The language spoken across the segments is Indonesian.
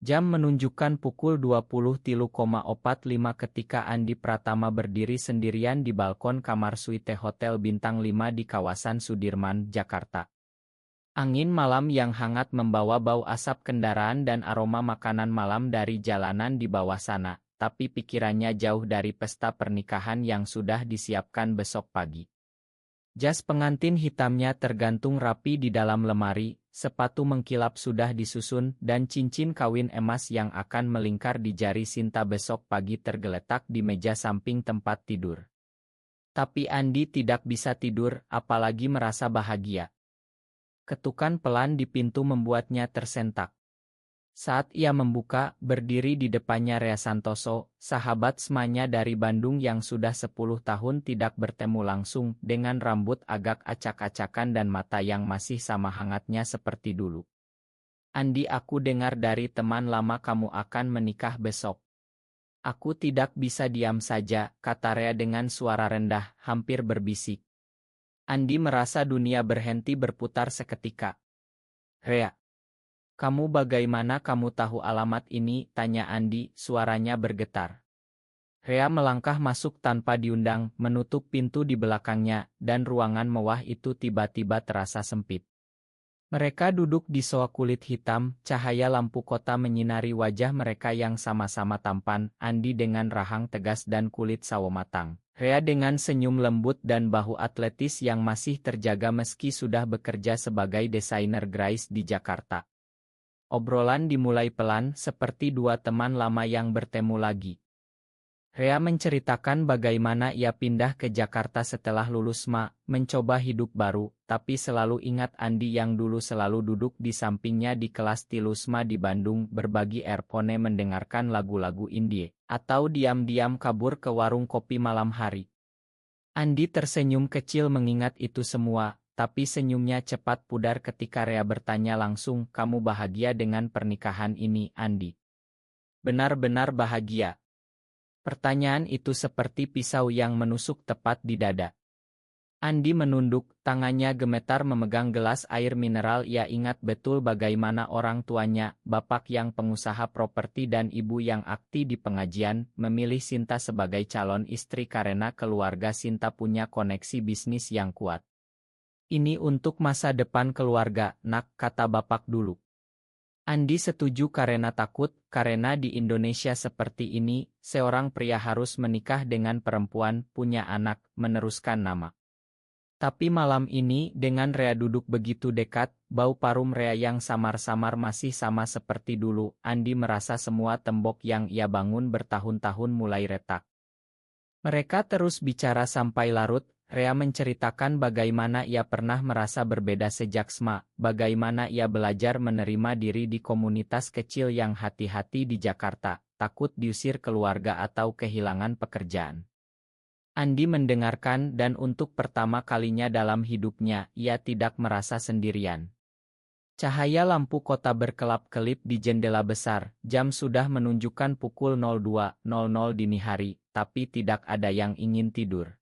Jam menunjukkan pukul 20.45 ketika Andi Pratama berdiri sendirian di balkon kamar suite Hotel Bintang 5 di kawasan Sudirman, Jakarta. Angin malam yang hangat membawa bau asap kendaraan dan aroma makanan malam dari jalanan di bawah sana, tapi pikirannya jauh dari pesta pernikahan yang sudah disiapkan besok pagi. Jas pengantin hitamnya tergantung rapi di dalam lemari, sepatu mengkilap sudah disusun, dan cincin kawin emas yang akan melingkar di jari Sinta besok pagi tergeletak di meja samping tempat tidur. Tapi Andi tidak bisa tidur, apalagi merasa bahagia. Ketukan pelan di pintu membuatnya tersentak. Saat ia membuka, berdiri di depannya Rea Santoso, sahabat semanya dari Bandung yang sudah 10 tahun tidak bertemu langsung, dengan rambut agak acak-acakan dan mata yang masih sama hangatnya seperti dulu. Andi, aku dengar dari teman lama kamu akan menikah besok. Aku tidak bisa diam saja, kata Rea dengan suara rendah, hampir berbisik. Andi merasa dunia berhenti berputar seketika. Rea, kamu bagaimana kamu tahu alamat ini? Tanya Andi, suaranya bergetar. Rea melangkah masuk tanpa diundang, menutup pintu di belakangnya, dan ruangan mewah itu tiba-tiba terasa sempit. Mereka duduk di sofa kulit hitam, cahaya lampu kota menyinari wajah mereka yang sama-sama tampan, Andi dengan rahang tegas dan kulit sawo matang. Rea dengan senyum lembut dan bahu atletis yang masih terjaga meski sudah bekerja sebagai desainer grafis di Jakarta. Obrolan dimulai pelan, seperti dua teman lama yang bertemu lagi. Rea menceritakan bagaimana ia pindah ke Jakarta setelah lulus SMA, mencoba hidup baru, tapi selalu ingat Andi yang dulu selalu duduk di sampingnya di kelas tilusma di Bandung, berbagi earphone mendengarkan lagu-lagu indie, atau diam-diam kabur ke warung kopi malam hari. Andi tersenyum kecil mengingat itu semua. Tapi senyumnya cepat pudar ketika Rea bertanya langsung, kamu bahagia dengan pernikahan ini, Andi? Benar-benar bahagia. Pertanyaan itu seperti pisau yang menusuk tepat di dada. Andi menunduk, tangannya gemetar memegang gelas air mineral. Ia ingat betul bagaimana orang tuanya, bapak yang pengusaha properti dan ibu yang aktif di pengajian, memilih Sinta sebagai calon istri karena keluarga Sinta punya koneksi bisnis yang kuat. Ini untuk masa depan keluarga, nak, kata bapak dulu. Andi setuju karena takut, karena di Indonesia seperti ini, seorang pria harus menikah dengan perempuan, punya anak, meneruskan nama. Tapi malam ini, dengan Rea duduk begitu dekat, bau parum Rea yang samar-samar masih sama seperti dulu, Andi merasa semua tembok yang ia bangun bertahun-tahun mulai retak. Mereka terus bicara sampai larut. Rea menceritakan bagaimana ia pernah merasa berbeda sejak SMA, bagaimana ia belajar menerima diri di komunitas kecil yang hati-hati di Jakarta, takut diusir keluarga atau kehilangan pekerjaan. Andi mendengarkan dan untuk pertama kalinya dalam hidupnya, ia tidak merasa sendirian. Cahaya lampu kota berkelap-kelip di jendela besar, jam sudah menunjukkan pukul 02.00 dini hari, tapi tidak ada yang ingin tidur.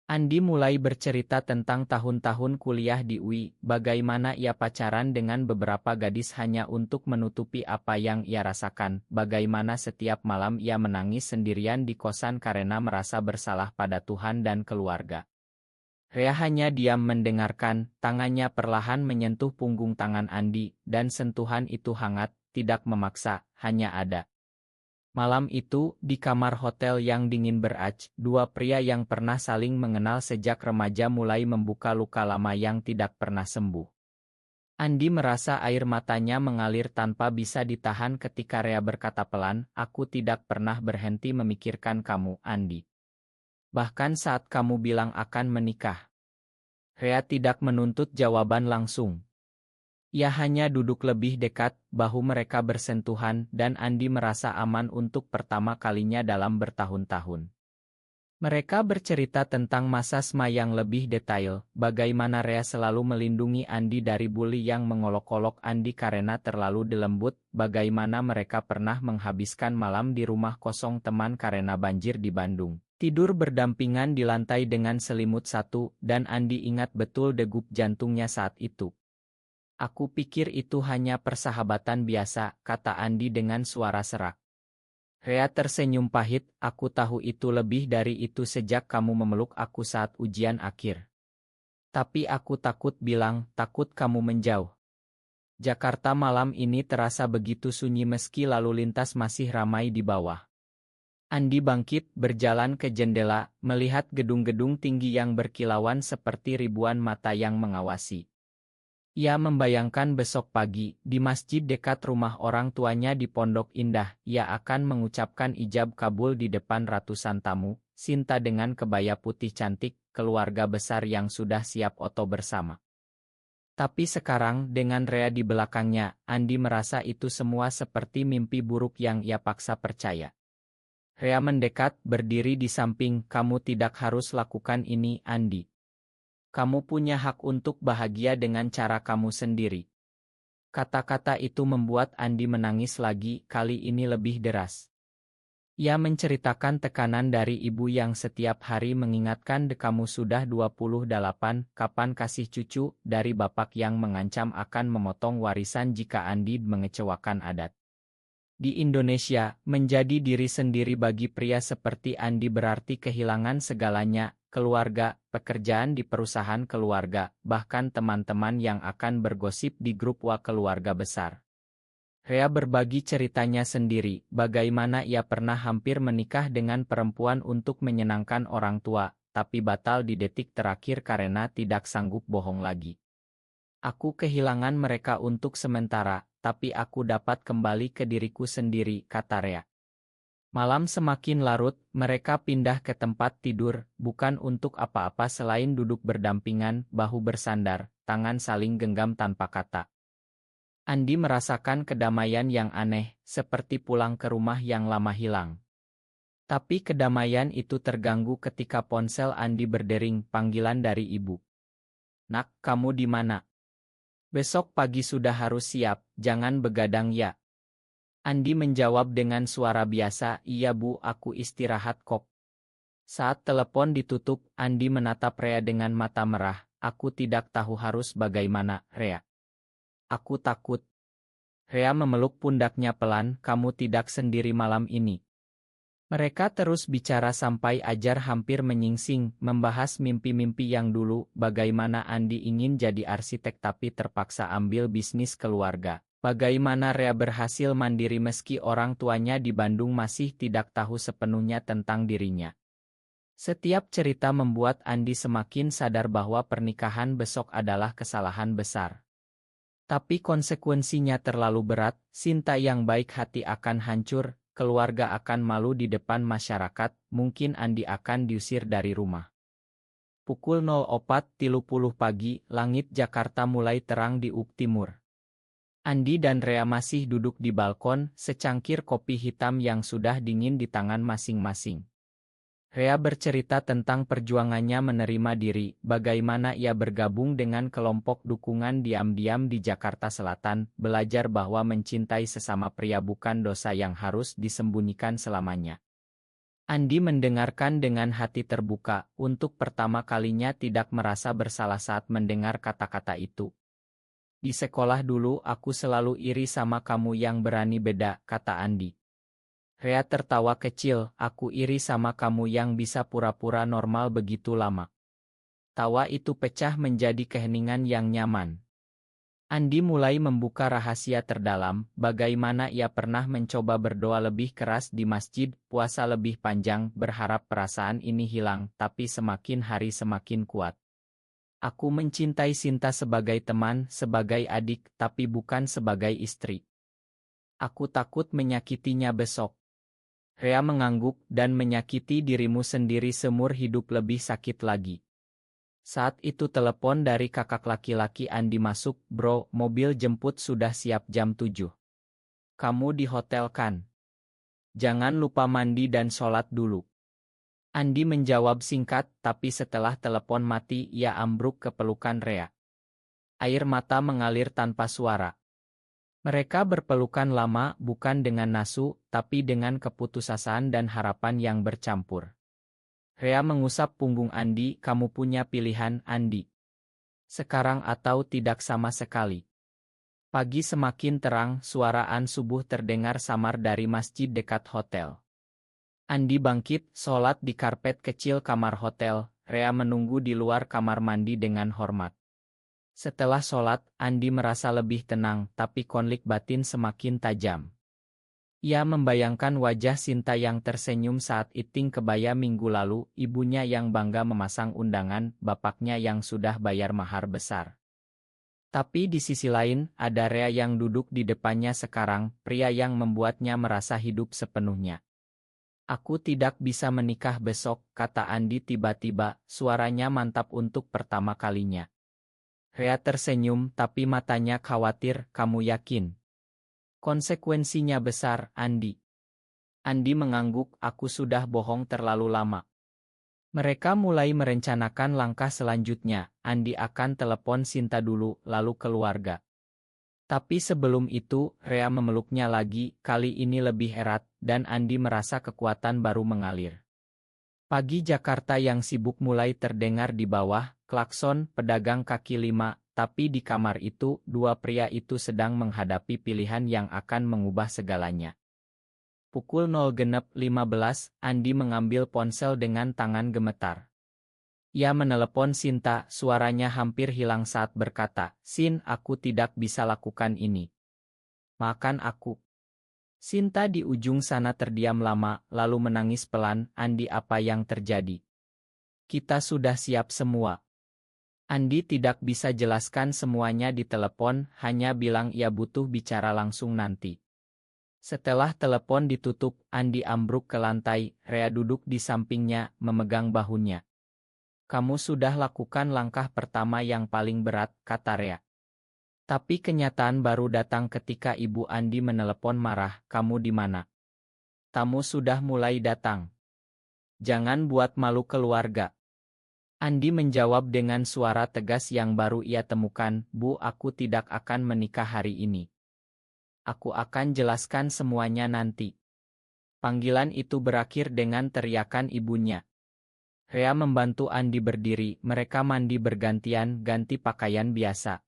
Andi mulai bercerita tentang tahun-tahun kuliah di UI, bagaimana ia pacaran dengan beberapa gadis hanya untuk menutupi apa yang ia rasakan, bagaimana setiap malam ia menangis sendirian di kosan karena merasa bersalah pada Tuhan dan keluarga. Rea hanya diam mendengarkan, tangannya perlahan menyentuh punggung tangan Andi, dan sentuhan itu hangat, tidak memaksa, hanya ada. Malam itu, di kamar hotel yang dingin berac, dua pria yang pernah saling mengenal sejak remaja mulai membuka luka lama yang tidak pernah sembuh. Andi merasa air matanya mengalir tanpa bisa ditahan ketika Rea berkata pelan, aku tidak pernah berhenti memikirkan kamu, Andi. Bahkan saat kamu bilang akan menikah. Rea tidak menuntut jawaban langsung. Ia hanya duduk lebih dekat, bahu mereka bersentuhan, dan Andi merasa aman untuk pertama kalinya dalam bertahun-tahun. Mereka bercerita tentang masa SMA yang lebih detail, bagaimana Rea selalu melindungi Andi dari bully yang mengolok-olok Andi karena terlalu dilembut, bagaimana mereka pernah menghabiskan malam di rumah kosong teman karena banjir di Bandung. Tidur berdampingan di lantai dengan selimut satu, dan Andi ingat betul degup jantungnya saat itu. Aku pikir itu hanya persahabatan biasa, kata Andi dengan suara serak. Rea tersenyum pahit, aku tahu itu lebih dari itu sejak kamu memeluk aku saat ujian akhir. Tapi aku takut bilang, takut kamu menjauh. Jakarta malam ini terasa begitu sunyi meski lalu lintas masih ramai di bawah. Andi bangkit, berjalan ke jendela, melihat gedung-gedung tinggi yang berkilauan seperti ribuan mata yang mengawasi. Ia membayangkan besok pagi, di masjid dekat rumah orang tuanya di Pondok Indah, ia akan mengucapkan ijab kabul di depan ratusan tamu, Sinta dengan kebaya putih cantik, keluarga besar yang sudah siap oto bersama. Tapi sekarang, dengan Rea di belakangnya, Andi merasa itu semua seperti mimpi buruk yang ia paksa percaya. Rea mendekat, berdiri di samping, kamu tidak harus lakukan ini, Andi. Kamu punya hak untuk bahagia dengan cara kamu sendiri. Kata-kata itu membuat Andi menangis lagi, kali ini lebih deras. Ia menceritakan tekanan dari ibu yang setiap hari mengingatkan kamu sudah 28, kapan kasih cucu, dari bapak yang mengancam akan memotong warisan jika Andi mengecewakan adat. Di Indonesia, menjadi diri sendiri bagi pria seperti Andi berarti kehilangan segalanya, keluarga, pekerjaan di perusahaan keluarga, bahkan teman-teman yang akan bergosip di grup wa keluarga besar. Rea berbagi ceritanya sendiri, bagaimana ia pernah hampir menikah dengan perempuan untuk menyenangkan orang tua, tapi batal di detik terakhir karena tidak sanggup bohong lagi. Aku kehilangan mereka untuk sementara, tapi aku dapat kembali ke diriku sendiri, kata Rea. Malam semakin larut, mereka pindah ke tempat tidur, bukan untuk apa-apa selain duduk berdampingan, bahu bersandar, tangan saling genggam tanpa kata. Andi merasakan kedamaian yang aneh, seperti pulang ke rumah yang lama hilang. Tapi kedamaian itu terganggu ketika ponsel Andi berdering, panggilan dari ibu. Nak, kamu di mana? Besok pagi sudah harus siap, jangan begadang ya. Andi menjawab dengan suara biasa, iya bu, aku istirahat kok. Saat telepon ditutup, Andi menatap Rea dengan mata merah, aku tidak tahu harus bagaimana, Rea. Aku takut. Rea memeluk pundaknya pelan, kamu tidak sendiri malam ini. Mereka terus bicara sampai Ajar hampir menyingsing, membahas mimpi-mimpi yang dulu, bagaimana Andi ingin jadi arsitek tapi terpaksa ambil bisnis keluarga. Bagaimana Rea berhasil mandiri meski orang tuanya di Bandung masih tidak tahu sepenuhnya tentang dirinya. Setiap cerita membuat Andi semakin sadar bahwa pernikahan besok adalah kesalahan besar. Tapi konsekuensinya terlalu berat, Sinta yang baik hati akan hancur, keluarga akan malu di depan masyarakat, mungkin Andi akan diusir dari rumah. Pukul 04.30 pagi, langit Jakarta mulai terang di ufuk timur. Andi dan Rea masih duduk di balkon, secangkir kopi hitam yang sudah dingin di tangan masing-masing. Rea bercerita tentang perjuangannya menerima diri, bagaimana ia bergabung dengan kelompok dukungan diam-diam di Jakarta Selatan, belajar bahwa mencintai sesama pria bukan dosa yang harus disembunyikan selamanya. Andi mendengarkan dengan hati terbuka, untuk pertama kalinya tidak merasa bersalah saat mendengar kata-kata itu. Di sekolah dulu aku selalu iri sama kamu yang berani beda, kata Andi. Rea tertawa kecil, aku iri sama kamu yang bisa pura-pura normal begitu lama. Tawa itu pecah menjadi keheningan yang nyaman. Andi mulai membuka rahasia terdalam, bagaimana ia pernah mencoba berdoa lebih keras di masjid, puasa lebih panjang, berharap perasaan ini hilang, tapi semakin hari semakin kuat. Aku mencintai Sinta sebagai teman, sebagai adik, tapi bukan sebagai istri. Aku takut menyakitinya besok. Rea mengangguk, dan menyakiti dirimu sendiri seumur hidup lebih sakit lagi. Saat itu telepon dari kakak laki-laki Andi masuk, bro, mobil jemput sudah siap jam 7. Kamu di hotel kan? Jangan lupa mandi dan sholat dulu. Andi menjawab singkat, tapi setelah telepon mati ia ambruk ke pelukan Rea. Air mata mengalir tanpa suara. Mereka berpelukan lama, bukan dengan nafsu, tapi dengan keputusasaan dan harapan yang bercampur. Rea mengusap punggung Andi, kamu punya pilihan, Andi. Sekarang atau tidak sama sekali. Pagi semakin terang, suara azan subuh terdengar samar dari masjid dekat hotel. Andi bangkit, sholat di karpet kecil kamar hotel. Rea menunggu di luar kamar mandi dengan hormat. Setelah sholat, Andi merasa lebih tenang, tapi konflik batin semakin tajam. Ia membayangkan wajah Sinta yang tersenyum saat iting kebaya minggu lalu, ibunya yang bangga memasang undangan, bapaknya yang sudah bayar mahar besar. Tapi di sisi lain, ada Rea yang duduk di depannya sekarang, pria yang membuatnya merasa hidup sepenuhnya. Aku tidak bisa menikah besok, kata Andi tiba-tiba, suaranya mantap untuk pertama kalinya. Rea tersenyum tapi matanya khawatir, kamu yakin? Konsekuensinya besar, Andi. Andi mengangguk, aku sudah bohong terlalu lama. Mereka mulai merencanakan langkah selanjutnya, Andi akan telepon Sinta dulu, lalu keluarga. Tapi sebelum itu, Rea memeluknya lagi, kali ini lebih erat, dan Andi merasa kekuatan baru mengalir. Pagi Jakarta yang sibuk mulai terdengar di bawah, klakson, pedagang kaki lima, tapi di kamar itu, dua pria itu sedang menghadapi pilihan yang akan mengubah segalanya. Pukul 0:15, Andi mengambil ponsel dengan tangan gemetar. Ia menelepon Sinta, suaranya hampir hilang saat berkata, Sin, aku tidak bisa lakukan ini. Makan aku. Sinta di ujung sana terdiam lama, lalu menangis pelan, Andi apa yang terjadi? Kita sudah siap semua. Andi tidak bisa jelaskan semuanya di telepon, hanya bilang ia butuh bicara langsung nanti. Setelah telepon ditutup, Andi ambruk ke lantai, Rea duduk di sampingnya, memegang bahunya. Kamu sudah lakukan langkah pertama yang paling berat, kata Rea. Tapi kenyataan baru datang ketika ibu Andi menelepon marah, kamu di mana? Tamu sudah mulai datang. Jangan buat malu keluarga. Andi menjawab dengan suara tegas yang baru ia temukan, Bu, aku tidak akan menikah hari ini. Aku akan jelaskan semuanya nanti. Panggilan itu berakhir dengan teriakan ibunya. Rea membantu Andi berdiri, mereka mandi bergantian, ganti pakaian biasa.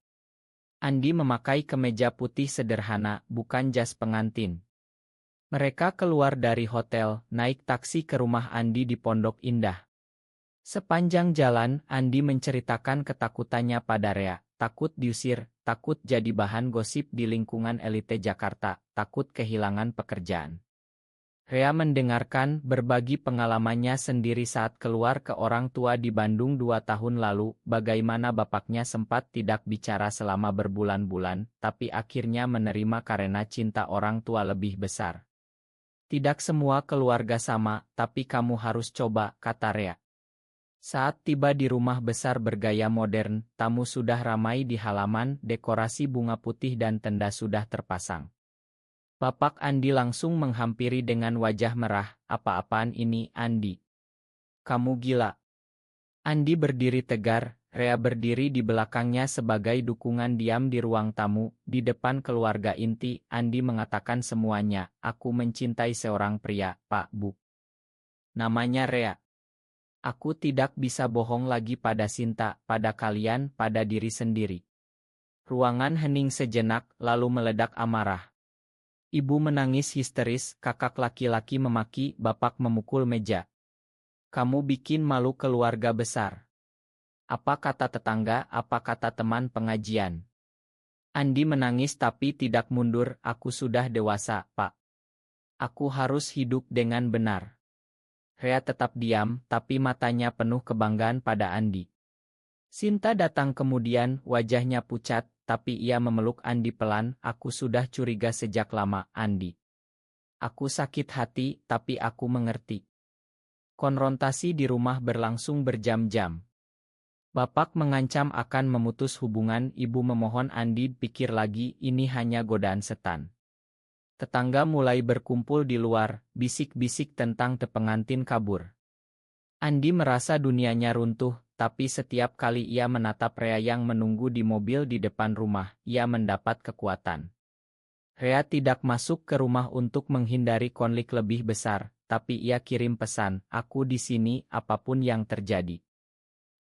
Andi memakai kemeja putih sederhana, bukan jas pengantin. Mereka keluar dari hotel, naik taksi ke rumah Andi di Pondok Indah. Sepanjang jalan, Andi menceritakan ketakutannya pada Rea, takut diusir, takut jadi bahan gosip di lingkungan elite Jakarta, takut kehilangan pekerjaan. Rea mendengarkan, berbagi pengalamannya sendiri saat keluar ke orang tua di Bandung 2 tahun lalu, bagaimana bapaknya sempat tidak bicara selama berbulan-bulan, tapi akhirnya menerima karena cinta orang tua lebih besar. Tidak semua keluarga sama, tapi kamu harus coba, kata Rea. Saat tiba di rumah besar bergaya modern, tamu sudah ramai di halaman, dekorasi bunga putih dan tenda sudah terpasang. Bapak Andi langsung menghampiri dengan wajah merah, apa-apaan ini, Andi? Kamu gila. Andi berdiri tegar, Rea berdiri di belakangnya sebagai dukungan diam di ruang tamu, di depan keluarga inti, Andi mengatakan semuanya, aku mencintai seorang pria, Pak Bu. Namanya Rea. Aku tidak bisa bohong lagi pada Sinta, pada kalian, pada diri sendiri. Ruangan hening sejenak, lalu meledak amarah. Ibu menangis histeris, kakak laki-laki memaki, bapak memukul meja. Kamu bikin malu keluarga besar. Apa kata tetangga, apa kata teman pengajian? Andi menangis tapi tidak mundur, aku sudah dewasa, Pak. Aku harus hidup dengan benar. Rea tetap diam, tapi matanya penuh kebanggaan pada Andi. Sinta datang kemudian, wajahnya pucat, tapi ia memeluk Andi pelan, aku sudah curiga sejak lama, Andi. Aku sakit hati, tapi aku mengerti. Konfrontasi di rumah berlangsung berjam-jam. Bapak mengancam akan memutus hubungan, ibu memohon Andi pikir lagi, ini hanya godaan setan. Tetangga mulai berkumpul di luar, bisik-bisik tentang pengantin kabur. Andi merasa dunianya runtuh, tapi setiap kali ia menatap Rea yang menunggu di mobil di depan rumah, ia mendapat kekuatan. Rea tidak masuk ke rumah untuk menghindari konflik lebih besar, tapi ia kirim pesan, aku di sini, apapun yang terjadi.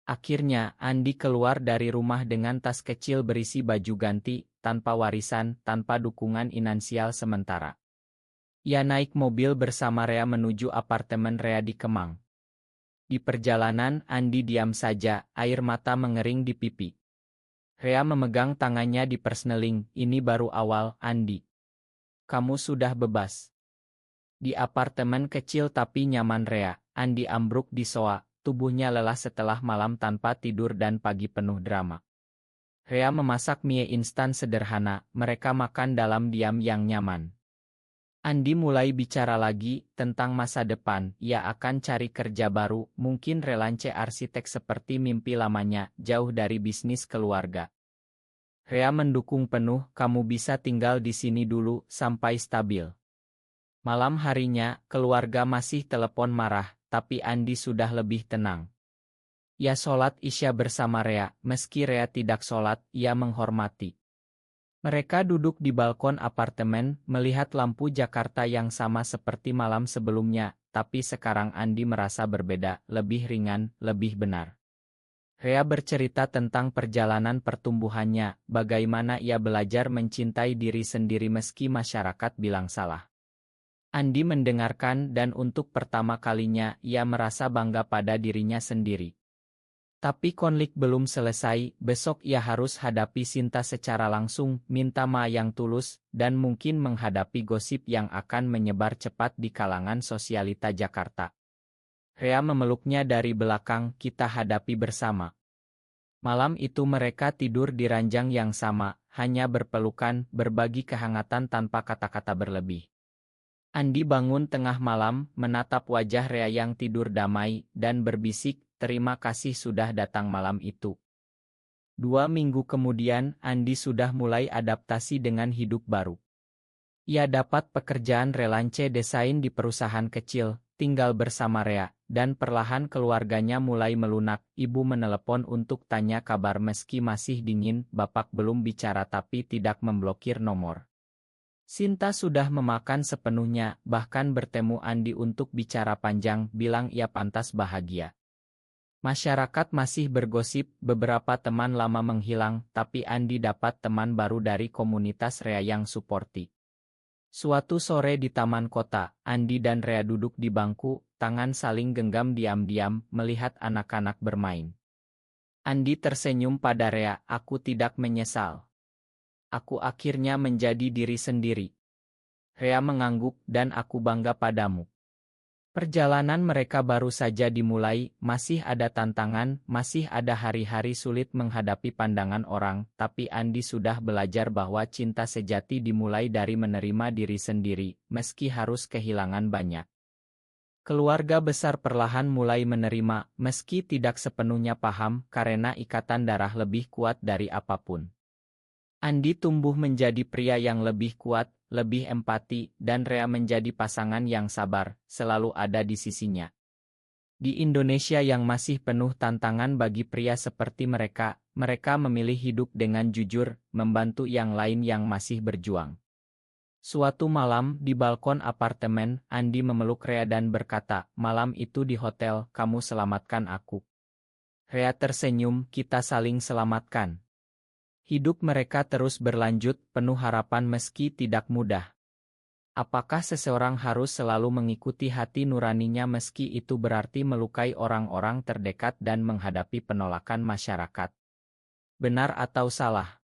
Akhirnya, Andi keluar dari rumah dengan tas kecil berisi baju ganti, tanpa warisan, tanpa dukungan finansial sementara. Ia naik mobil bersama Rea menuju apartemen Rea di Kemang. Di perjalanan, Andi diam saja, air mata mengering di pipi. Rea memegang tangannya di persneling, ini baru awal, Andi. Kamu sudah bebas. Di apartemen kecil tapi nyaman Rea, Andi ambruk di sofa, tubuhnya lelah setelah malam tanpa tidur dan pagi penuh drama. Rea memasak mie instan sederhana, mereka makan dalam diam yang nyaman. Andi mulai bicara lagi tentang masa depan, ia akan cari kerja baru, mungkin relance arsitek seperti mimpi lamanya, jauh dari bisnis keluarga. Rea mendukung penuh, kamu bisa tinggal di sini dulu, sampai stabil. Malam harinya, keluarga masih telepon marah, tapi Andi sudah lebih tenang. Ia sholat Isya bersama Rea, meski Rea tidak sholat, ia menghormati. Mereka duduk di balkon apartemen, melihat lampu Jakarta yang sama seperti malam sebelumnya, tapi sekarang Andi merasa berbeda, lebih ringan, lebih benar. Rea bercerita tentang perjalanan pertumbuhannya, bagaimana ia belajar mencintai diri sendiri meski masyarakat bilang salah. Andi mendengarkan dan untuk pertama kalinya ia merasa bangga pada dirinya sendiri. Tapi konflik belum selesai, besok ia harus hadapi Sinta secara langsung, minta maaf yang tulus, dan mungkin menghadapi gosip yang akan menyebar cepat di kalangan sosialita Jakarta. Rea memeluknya dari belakang, kita hadapi bersama. Malam itu mereka tidur di ranjang yang sama, hanya berpelukan, berbagi kehangatan tanpa kata-kata berlebih. Andi bangun tengah malam, menatap wajah Rea yang tidur damai, dan berbisik, terima kasih sudah datang malam itu. 2 minggu kemudian, Andi sudah mulai adaptasi dengan hidup baru. Ia dapat pekerjaan relance desain di perusahaan kecil, tinggal bersama Rea, dan perlahan keluarganya mulai melunak. Ibu menelepon untuk tanya kabar meski masih dingin, bapak belum bicara tapi tidak memblokir nomor. Sinta sudah memakan sepenuhnya, bahkan bertemu Andi untuk bicara panjang, bilang ia pantas bahagia. Masyarakat masih bergosip, beberapa teman lama menghilang, tapi Andi dapat teman baru dari komunitas Rea yang suporti. Suatu sore di taman kota, Andi dan Rea duduk di bangku, tangan saling genggam diam-diam, melihat anak-anak bermain. Andi tersenyum pada Rea, aku tidak menyesal. Aku akhirnya menjadi diri sendiri. Rea mengangguk, dan aku bangga padamu. Perjalanan mereka baru saja dimulai, masih ada tantangan, masih ada hari-hari sulit menghadapi pandangan orang, tapi Andi sudah belajar bahwa cinta sejati dimulai dari menerima diri sendiri, meski harus kehilangan banyak. Keluarga besar perlahan mulai menerima, meski tidak sepenuhnya paham, karena ikatan darah lebih kuat dari apapun. Andi tumbuh menjadi pria yang lebih kuat, lebih empati, dan Rea menjadi pasangan yang sabar, selalu ada di sisinya. Di Indonesia yang masih penuh tantangan bagi pria seperti mereka, mereka memilih hidup dengan jujur, membantu yang lain yang masih berjuang. Suatu malam, di balkon apartemen, Andi memeluk Rea dan berkata, malam itu di hotel, kamu selamatkan aku. Rea tersenyum, kita saling selamatkan. Hidup mereka terus berlanjut, penuh harapan meski tidak mudah. Apakah seseorang harus selalu mengikuti hati nuraninya meski itu berarti melukai orang-orang terdekat dan menghadapi penolakan masyarakat? Benar atau salah?